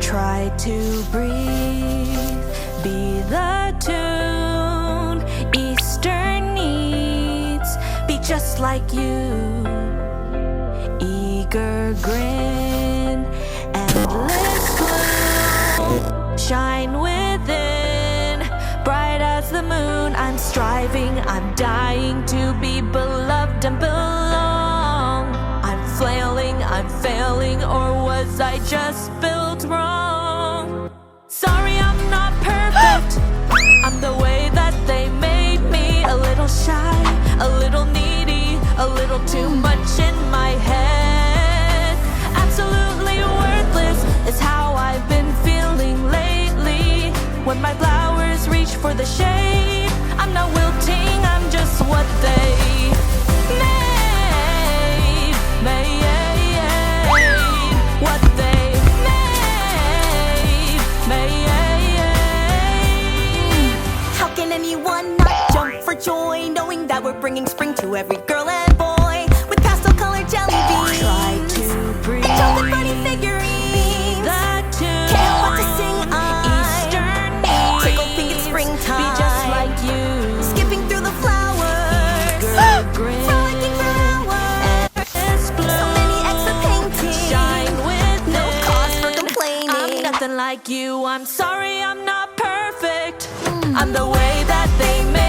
Try to breathe, be the tune Easter needs, be just like you. Eager grin, endless gloom, shine within, bright as the moon. I'm striving, I'm dying to be beloved and belong. I'm flailing, I'm failing, or was I just built wrong? Sorry, I'm not perfect. I'm the way that they made me. A little shy, a little needy, a little too much in my head. Absolutely worthless is how I've been feeling lately. When my flowers reach for the shade, I'm not wilting, I'm just what they made. What they made. How can anyone not jump for joy, knowing that we're bringing spring to every girl and boy with pastel-colored jelly beans? Try to breathe, and chocolate bunny figurines. that tune Can't wait to sing Easter needs, tickle pink in springtime. be just like you. Skipping through the flowers, Grin, frolicking for hours. So many eggs of painting, shine with no it. cause for complaining. I'm nothing like you. I'm sorry, I'm not perfect. I'm the way that they made